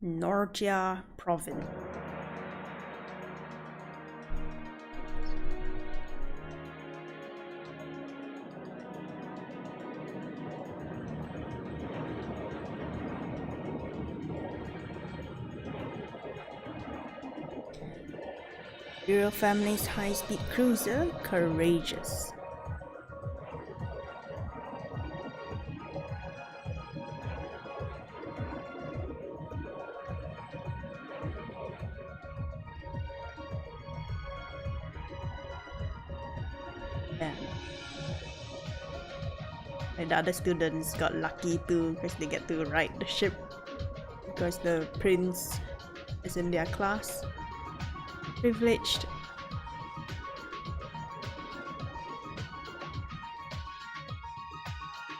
Norgia province. Imperial family's high-speed cruiser, Courageous. Damn. And the other students got lucky too because they get to ride the ship because the prince is in their class. Privileged.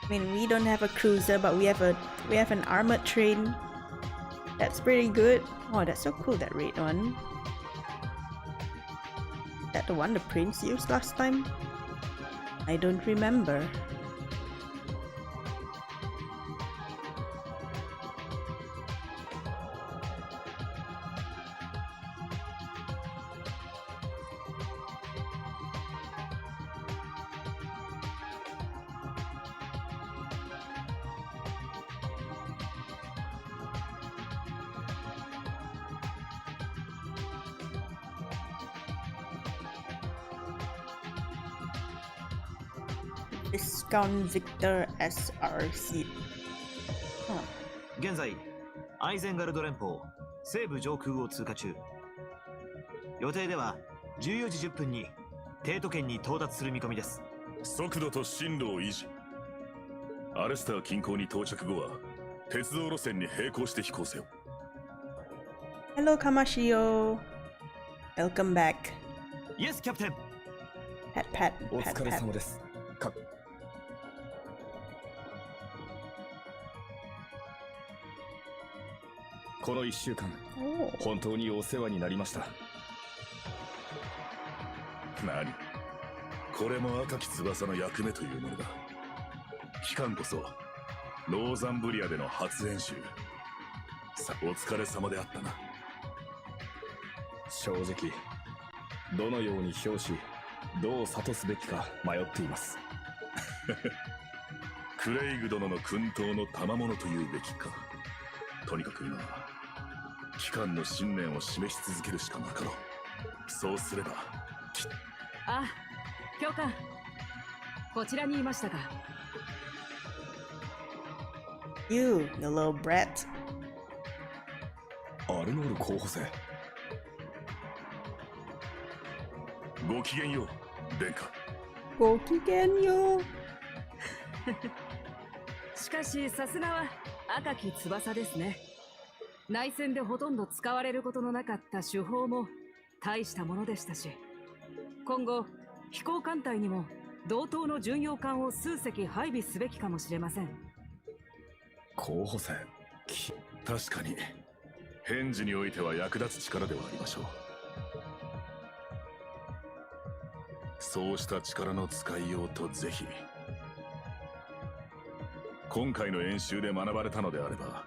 I mean, we don't have a cruiser, but we have an armored train. That's pretty good. Oh, that's so cool, that red one. Is that the one the prince used last time? I don't remember. Discount Victor SRC. 現在、アイゼンガルド連邦西部上空を通過中。予定では14時10分に帝都圏に到達する見込みです。速度と進路を維持。アレスター近郊に到着後は鉄道路線に並行して飛行せよ。Hello, Kamashio. Welcome back. Yes, Captain. Pat, pat, お pat, 疲れ pat. 様です。この1週間、本当にお世話になりました。何？これも赤き翼の役目というものだ。期間こそローザンブリアでの初演習。さ、お疲れ様であったな。正直、どのように評し、どう諭すべきか迷っています。クレイグ殿の薫陶の賜物というべきか。とにかく今は機関の信念を示し続けるしかなかろう。そうすればあ、教官、こちらにいましたか。 You little brat. アルノール候補生。ごきげんよう、殿下。ごきげんよう。しかしさすがは赤き翼ですね。内戦でほとんど使われることのなかった手法も大したものでしたし、今後飛行艦隊にも同等の巡洋艦を数隻配備すべきかもしれません。候補生。確かに返事においては役立つ力ではありましょう。そうした力の使いようとぜひ今回の演習で学ばれたのであれば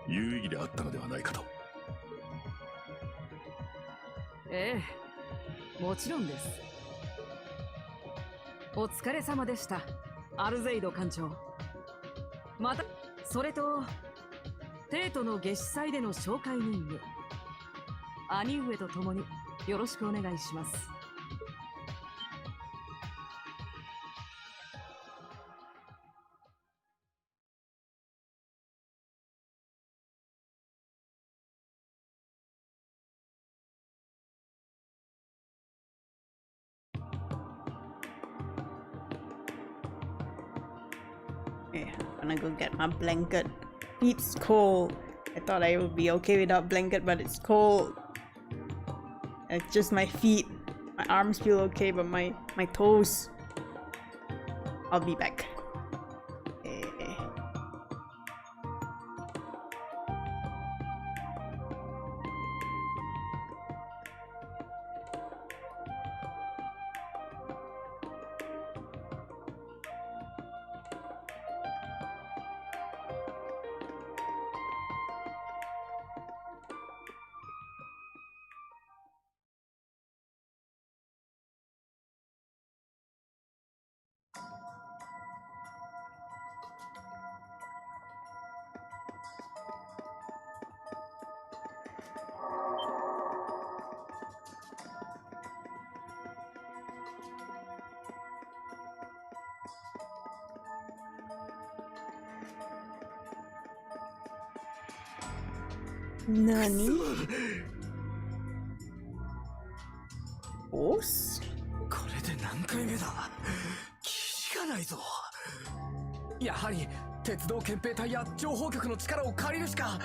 有意義であったのではないかと。ええ、もちろんです。お疲れ様でした、アルゼイド艦長。また、それと帝都の夏至祭での紹介任務、兄上と共によろしくお願いします。Okay, I'm gonna go get my blanket. It's cold. I thought I would be okay without blanket, but it's cold. It's just my feet. My arms feel okay, but my toes. I'll be back. Okay. Nani? Boss? これで何回目だ。キリがないぞ。やはり鉄道憲兵隊や情報局の力を借りるしか。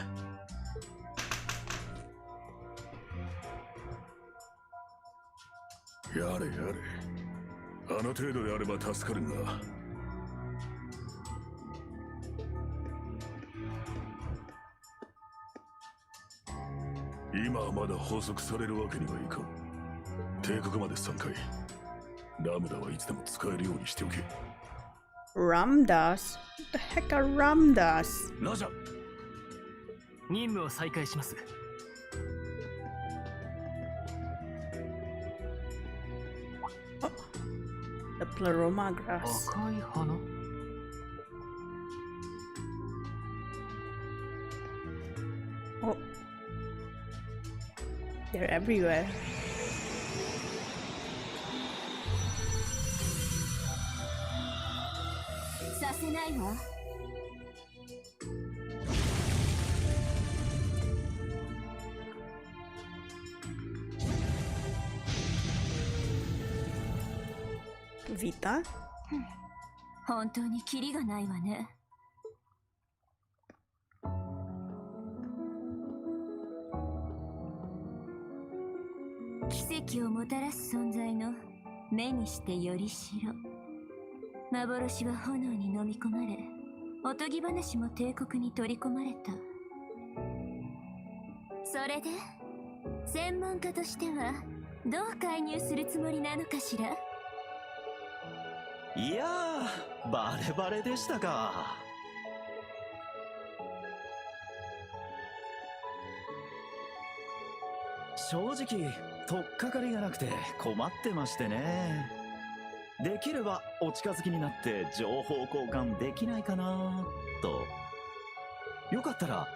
やれやれ、あの程度であれば助かるが。今はまだ捕捉されるわけにはいかん。帝国まで3回。ラムダはいつでも使えるようにしておけ。Ramdas? What the heck are Ramdas? ラジャ。任務を再開します。The Pleroma grass. 赤い花。Oh. They're everywhere. させないわ。Vita? 本当にキリがないわね。奇跡をもたらす存在の目にしてよりしろ。幻は炎に飲み込まれ、おとぎ話も帝国に取り込まれた。それで専門家としてはどう介入するつもりなのかしら。いやー、バレバレでしたか。正直取っかかりがなくて困ってましてね。できればお近づきになって情報交換できないかなと。よかったら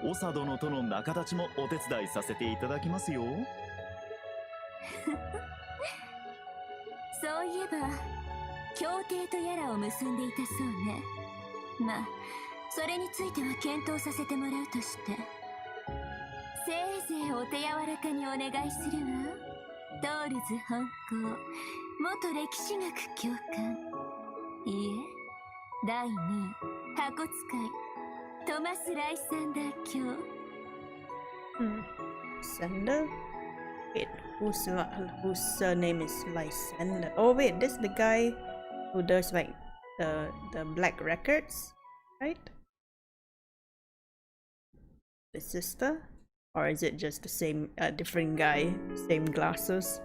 長殿との仲立ちもお手伝いさせていただきますよ。そういえば協定とやらを結んでいたそうね。まあそれについては検討させてもらうとして、せいぜいお手柔らかにお願いするわ。トールズ本校元歴史学教官、いいえ第2位箱使いトマス・ライサンダー卿。Lysander? Wait, whose surname is Lysander? Oh wait, this is the guy who does like the black records, right? The sister? Or is it just the same different guy, same glasses?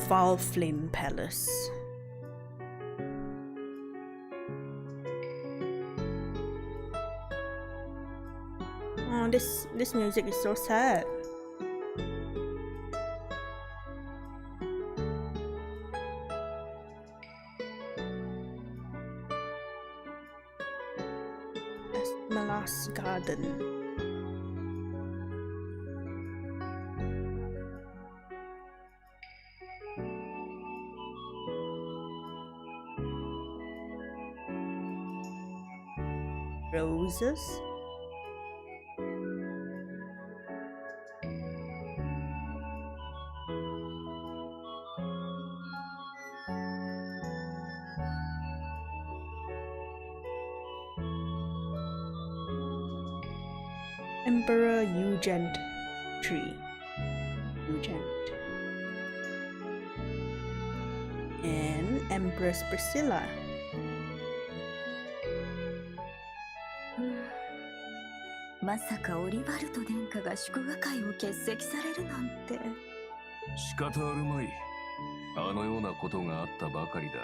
Valflame Palace. Oh, this music is so sad. Esmeralda's Garden. Roses. Emperor Eugent tree. Eugent. And Empress Priscilla. まさかオリバルト殿下が祝賀会を欠席されるなんて。仕方あるまい。あのようなことがあったばかりだ。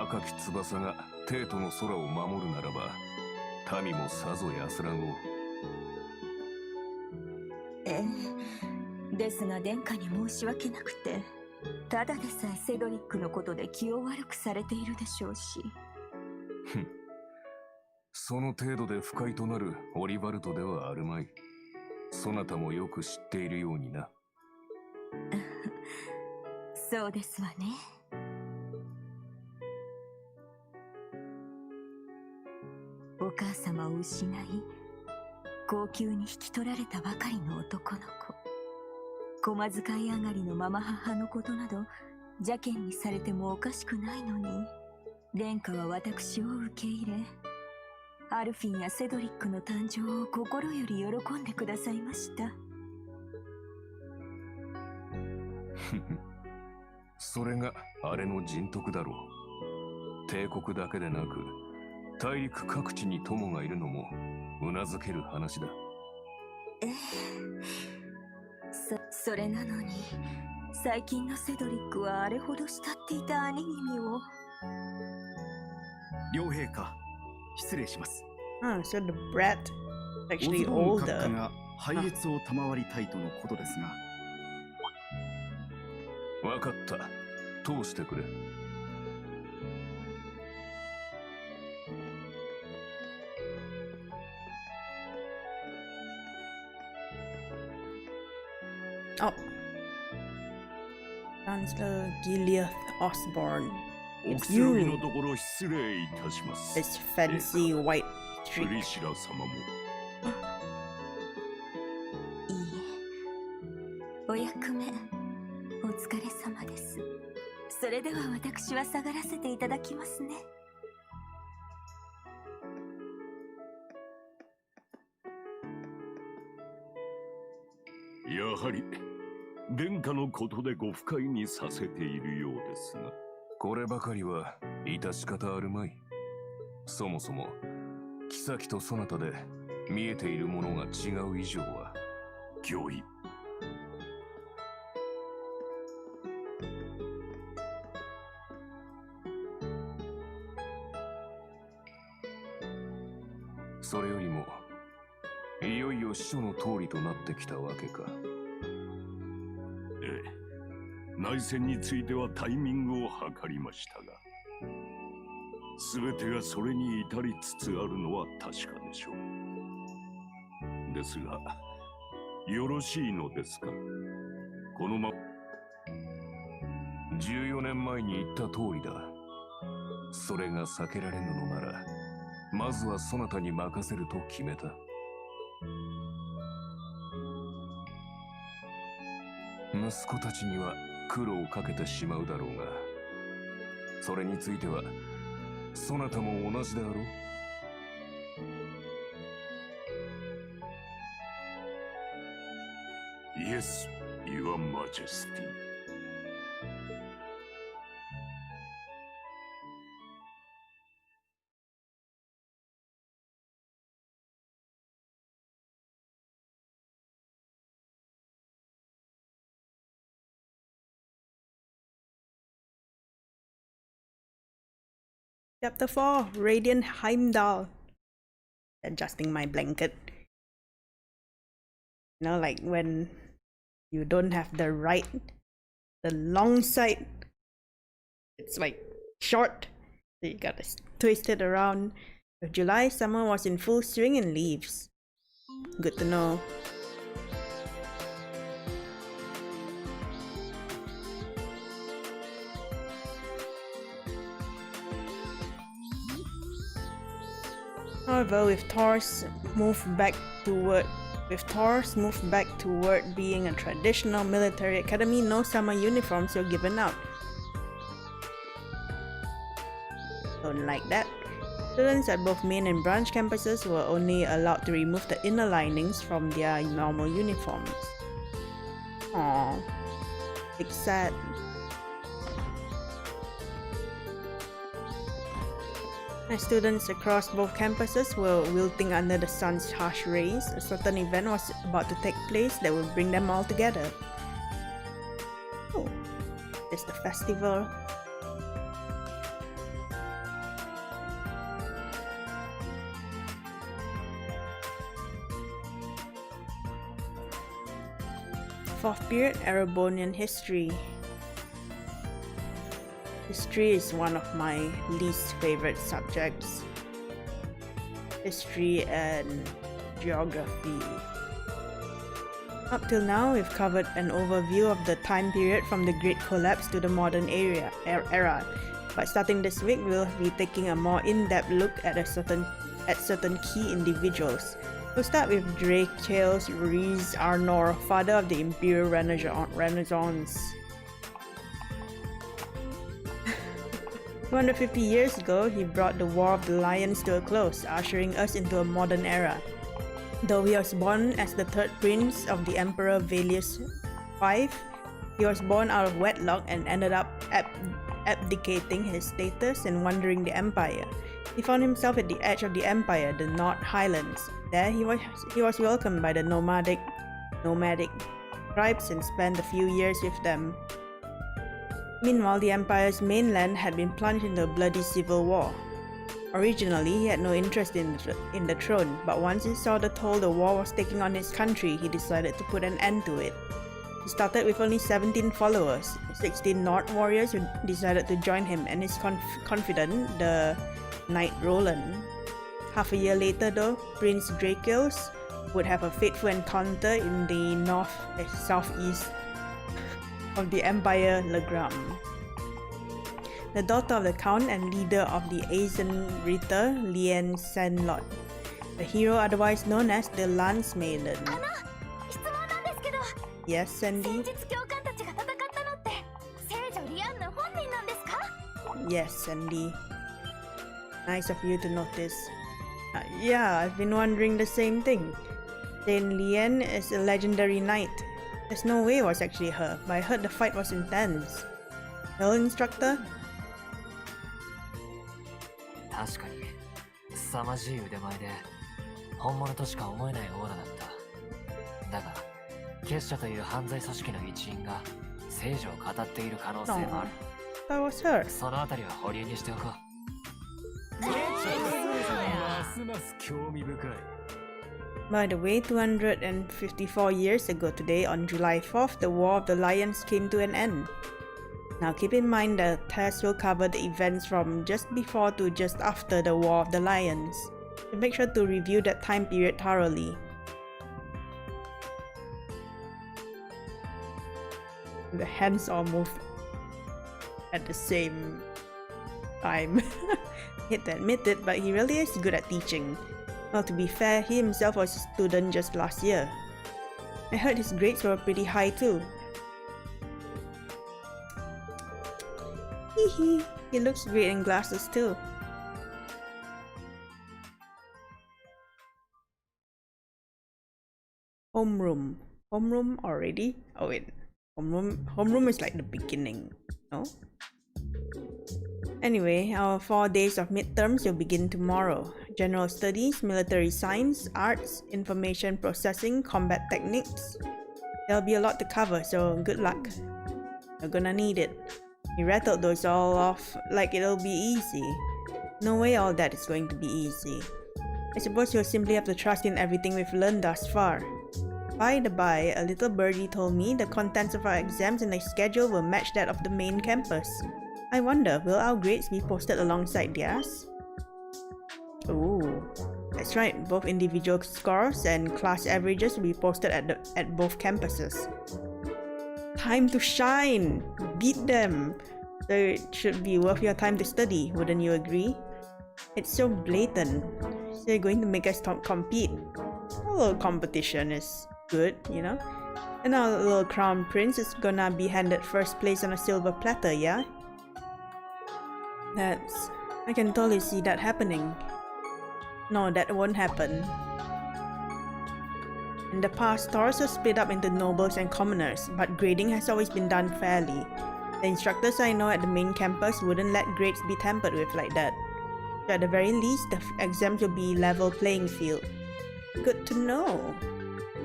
赤き翼が帝都の空を守るならば、民もさぞ安らごう。ええ、ですが殿下に申し訳なくて、ただでさえセドリックのことで気を悪くされているでしょうし。その程度で不快となるオリバルトではあるまい。そなたもよく知っているようにな。そうですわね。お母様を失い、高級に引き取られたばかりの男の子。駒遣い上がりのまま母のことなど邪険にされてもおかしくないのに、殿下は私を受け入れ、アルフィンやセドリックの誕生を心より喜んでくださいました。それがあれの人徳だろう。帝国だけでなく大陸各地に友がいるのもうなずける話だ。それなのに最近のセドリックはあれほど慕っていた兄君を。両陛下、失礼します。Oh, so the brat is オ actually ズボーン閣 older. 下が配列を賜りたいとのことですが。わかった。通してくれ。Oh. Chancellor Gilead Osborne. お It's くつろぎ you. のところ失礼いたします。 This fancy white プリ streak. シラ様も。いいえ、お役目お疲れ様です。それでは私は下がらせていただきますね。やはり殿下のことでご不快にさせているようですが。こればかりは致し方あるまい。そもそも妃とそなたで見えているものが違う以上は。御意。それよりもいよいよ師匠の通りとなってきたわけか。ええ。内戦についてはタイミングを測りましたが、全てがそれに至りつつあるのは確かでしょう。ですが、よろしいのですか？このま14年前に言った通りだ。それが避けられぬのなら、まずはそなたに任せると決めた。息子たちには苦労をかけてしまうだろうが、それについてはそなたも同じであろう。Yes, Your Majesty. Chapter 4, Radiant Heimdall. Adjusting my blanket. You know, like when you don't have the long side, it's like short, so you gotta twist it around. July summer was in full swing in leaves. Good to know. However, with Thor's move back toward being a traditional military academy, no summer uniforms were given out. Don't like that. Students at both main and branch campuses were only allowed to remove the inner linings from their normal uniforms. Aww. It's sad. As students across both campuses were wilting under the sun's harsh rays, a certain event was about to take place that would bring them all together. Oh, it's the festival. Fourth period, Erebonian history. History is one of my least favorite subjects. History and geography. Up till now, we've covered an overview of the time period from the Great Collapse to the modern era. But starting this week, we'll be taking a more in-depth look at certain key individuals. We'll start with Drakeos Rhys Arnor, father of the Imperial Renaissance. 250 years ago, he brought the War of the Lions to a close, ushering us into a modern era. Though he was born as the third prince of the Emperor Valius V, he was born out of wedlock and ended up abdicating his status and wandering the empire. He found himself at the edge of the empire, the North Highlands. There he was welcomed by the nomadic tribes and spent a few years with them. Meanwhile, the empire's mainland had been plunged into a bloody civil war. Originally, he had no interest in the throne, but once he saw the toll the war was taking on his country, he decided to put an end to it. He started with only 17 followers, 16 North warriors who decided to join him, and his confidant, the Knight Roland. Half a year later though, Prince Drakeos would have a fateful encounter in the southeast of the Empire Legram. The daughter of the Count and leader of the Asian Ritter, Lien Senlot, the hero otherwise known as the Lance Maiden. Yes, Sandy? Yes, Sandy. Nice of you to notice. Yeah, I've been wondering the same thing. Saint Lien is a legendary knight. There's no way it was actually her, but I heard the fight was intense. Well, instructor? 確かに凄まじい腕前で本物としか思えないオーラだった。だが結社という犯罪組織の一員が聖女を語っている可能性もある。That was her. そのあたりは保留にしておこう。ますます興味深い。By the way, 254 years ago today, on July 4th, the War of the Lions came to an end. Now keep in mind the test will cover the events from just before to just after the War of the Lions. So make sure to review that time period thoroughly. The hands all move at the same time. Hate to admit it, but he really is good at teaching. Well, to be fair, he himself was a student just last year. I heard his grades were pretty high too. Hehe, he looks great in glasses too. Homeroom. Homeroom already? Oh wait. Homeroom is like the beginning, no? Anyway, our 4 days of midterms will begin tomorrow. General studies, military science, arts, information processing, combat techniques. There'll be a lot to cover, so good luck. You're gonna need it. He rattled those all off like it'll be easy. No way all that is going to be easy. I suppose you'll simply have to trust in everything we've learned thus far. By the by, a little birdie told me the contents of our exams and the schedule will match that of the main campus. I wonder, will our grades be posted alongside theirs? Ooh, that's right, both individual scores and class averages will be posted at both campuses. Time to shine! Beat them! So it should be worth your time to study, wouldn't you agree? It's so blatant. So you're going to make us compete. A little competition is good, you know? And our little crown prince is gonna be handed first place on a silver platter, yeah? I can totally see that happening. No, that won't happen. In the past, stores are split up into nobles and commoners, but grading has always been done fairly. The instructors I know at the main campus wouldn't let grades be tampered with like that. So at the very least, the exams will be level playing field. Good to know.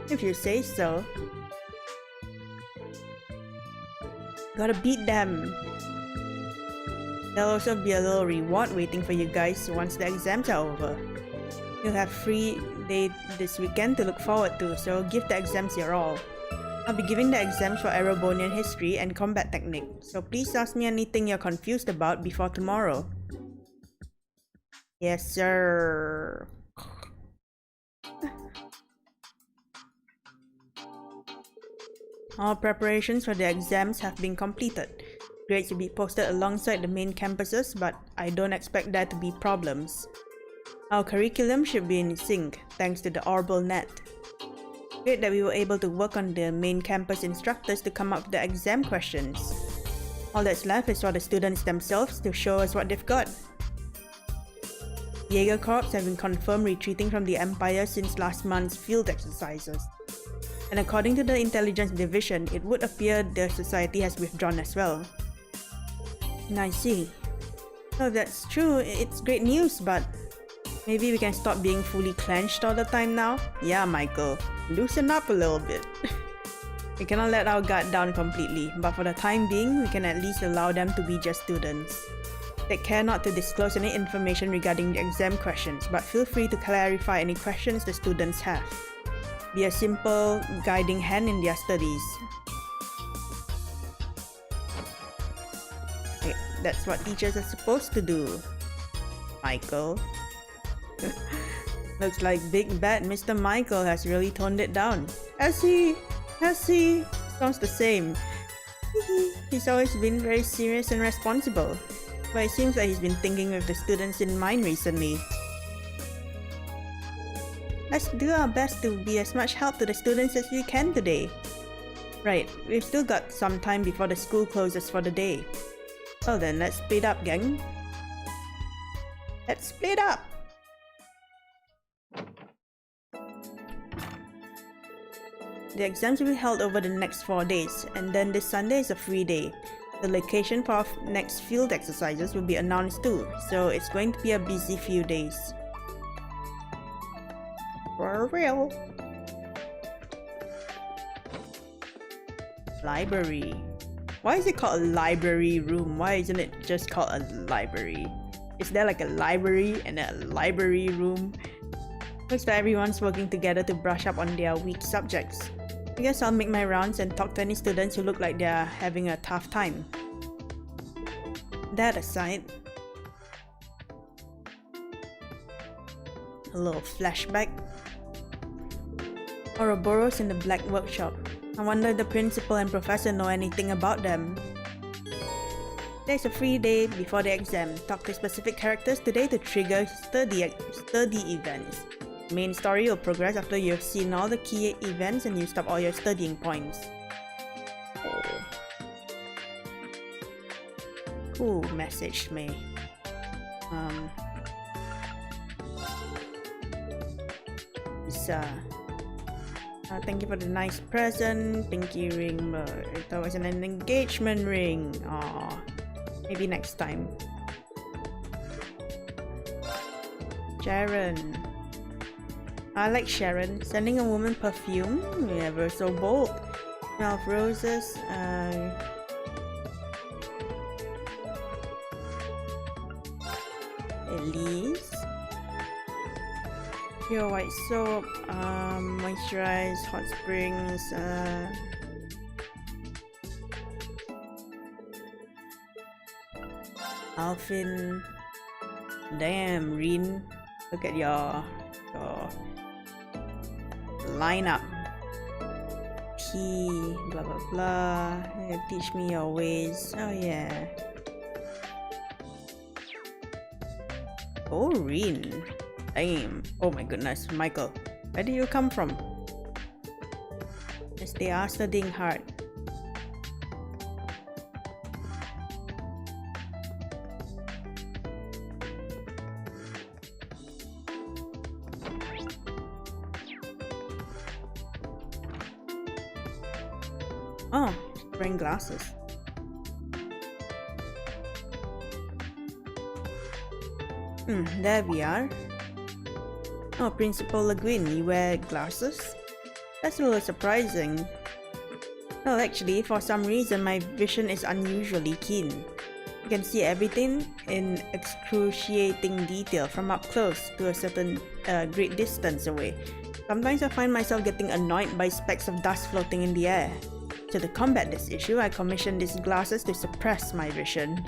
If you say so. Gotta beat them. There'll also be a little reward waiting for you guys once the exams are over. You'll have free day this weekend to look forward to, so give the exams your all. I'll be giving the exams for Erebonian history and combat technique, so please ask me anything you're confused about before tomorrow. Yes, sir. All preparations for the exams have been completed. Grades will be posted alongside the main campuses, but I don't expect there to be problems. Our curriculum should be in sync thanks to the Orbital Net. Great that we were able to work on the main campus instructors to come up with the exam questions. All that's left is for the students themselves to show us what they've got. Jaeger Corps have been confirmed retreating from the Empire since last month's field exercises. And according to the Intelligence Division, it would appear the society has withdrawn as well. I see. Oh, that's true, it's great news, but maybe we can stop being fully clenched all the time now? Yeah, Michael, loosen up a little bit. We cannot let our guard down completely, but for the time being, we can at least allow them to be just students. Take care not to disclose any information regarding the exam questions, but feel free to clarify any questions the students have. Be a simple guiding hand in their studies. Okay, that's what teachers are supposed to do, Michael. Looks like Big Bad Mr. Michael has really toned it down. Has he? Sounds the same. He's always been very serious and responsible, but it seems like he's been thinking with the students in mind recently. Let's do our best to be as much help to the students as we can today. Right, we've still got some time before the school closes for the day. Well then, let's split up, gang. Let's split up! The exams will be held over the next 4 days, and then this Sunday is a free day. The location for our next field exercises will be announced too, so it's going to be a busy few days. For real. Library. Why is it called a library room? Why isn't it just called a library? Is there like a library and a library room? Looks like everyone's working together to brush up on their weak subjects. I guess I'll make my rounds and talk to any students who look like they're having a tough time. That aside, a little flashback. Ouroboros in the Black Workshop. I wonder if the principal and professor know anything about them. There's a free day before the exam. Talk to specific characters today to trigger study events. Main story will progress after you've seen all the key events and used up all your studying points. Oh. Who messaged me? Thank you for the nice present. Pinky ring, but it was an engagement ring. Aw, maybe next time. Sharon. I like Sharon. Sending a woman perfume? Never so bold. Smell of roses. Elise. Pure white soap. Moisturize. Hot springs. Alfin. Damn, Rin. Look at your lineup. Tea, blah blah blah. Teach me your ways. Oh yeah. Oh, Rin. Damn. Oh my goodness, Michael. Where do you come from? Yes, they are studying hard. Oh, wearing glasses. There we are. Oh, Principal Le Guin, you wear glasses? That's a little surprising. Well, actually, for some reason, my vision is unusually keen. You can see everything in excruciating detail from up close to a certain great distance away. Sometimes I find myself getting annoyed by specks of dust floating in the air. So to combat this issue, I commissioned these glasses to suppress my vision.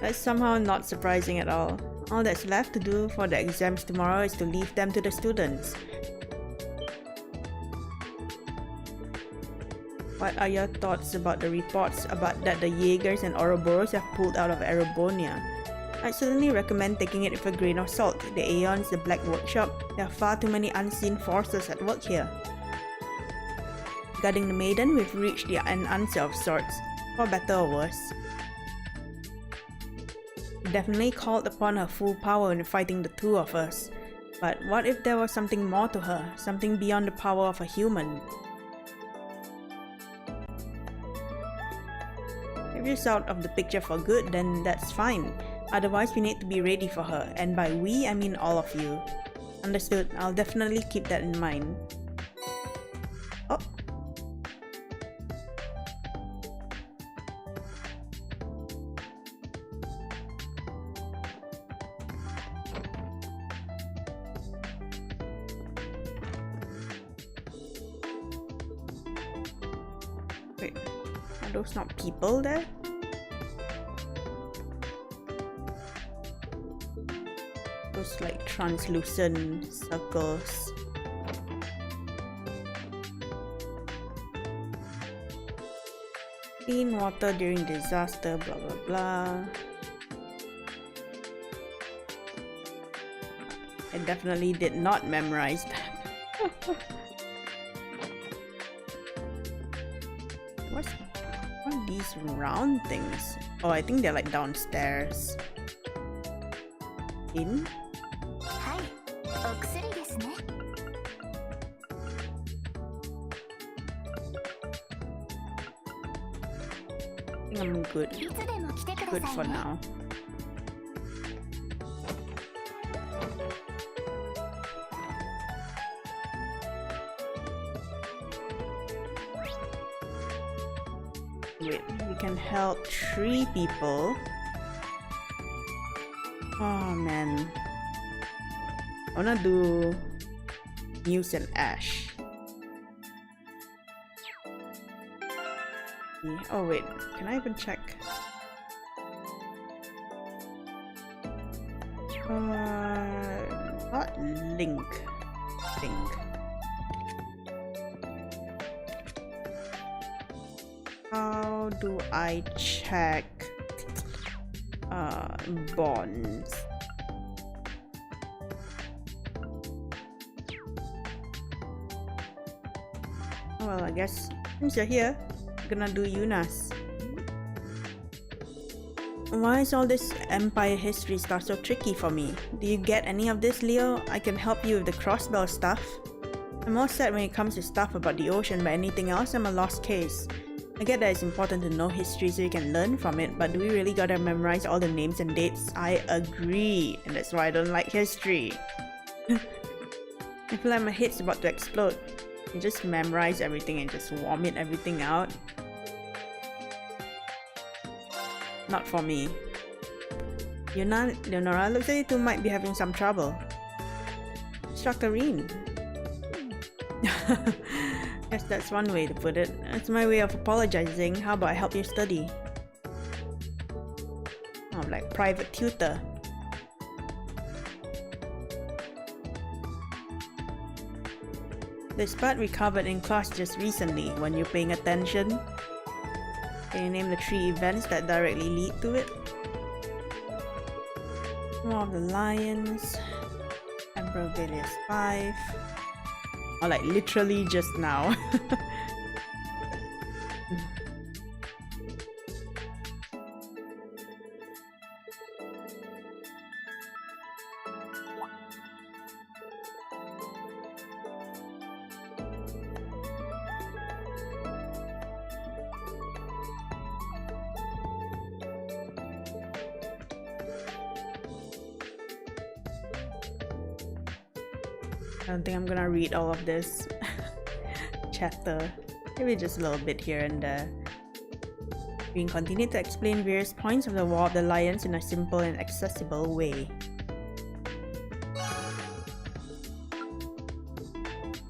That's somehow not surprising at all. All that's left to do for the exams tomorrow is to leave them to the students. What are your thoughts about the reports about that the Jaegers and Ouroboros have pulled out of Erobonia? I certainly recommend taking it with a grain of salt. The Aeons, the Black Workshop, there are far too many unseen forces at work here. Regarding the maiden, we've reached an answer of sorts, for better or worse. We definitely called upon her full power in fighting the two of us. But what if there was something more to her, something beyond the power of a human? If she's out of the picture for good, then that's fine. Otherwise, we need to be ready for her, and by we, I mean all of you. Understood, I'll definitely keep that in mind. Oh. Wait, are those not people there? Those like translucent circles. Clean water during disaster, blah blah blah. I definitely did not memorize that. What are these round things? Oh, I think they're like downstairs. In? I think I'm good. Good for now. Wait, we can help 3 people. Oh man. I wanna do Muse and Ash. Oh wait, can I even check? Not Link. How do I check bonds? Well, I guess since you're here, I'm gonna do Yunas. Why is all this Empire history stuff so tricky for me? Do you get any of this, Leo? I can help you with the crossbell stuff. I'm more sad when it comes to stuff about the ocean, but anything else, I'm a lost case. I get that it's important to know history so you can learn from it, but do we really gotta memorize all the names and dates? I agree, and that's why I don't like history. I feel like my head's about to explode. You just memorize everything and just vomit everything out. Not for me. Leonora, looks like you two might be having some trouble. Shakareen. Guess that's one way to put it. It's my way of apologizing. How about I help you study? Oh, like private tutor. This part we covered in class just recently. When you're paying attention, can you name the 3 events that directly lead to it? War of the Lions, Emperor Velius 5, or like literally just now. I don't think I'm gonna read all of this chapter. Maybe just a little bit here and there. We can continue to explain various points of the War of the Lions in a simple and accessible way.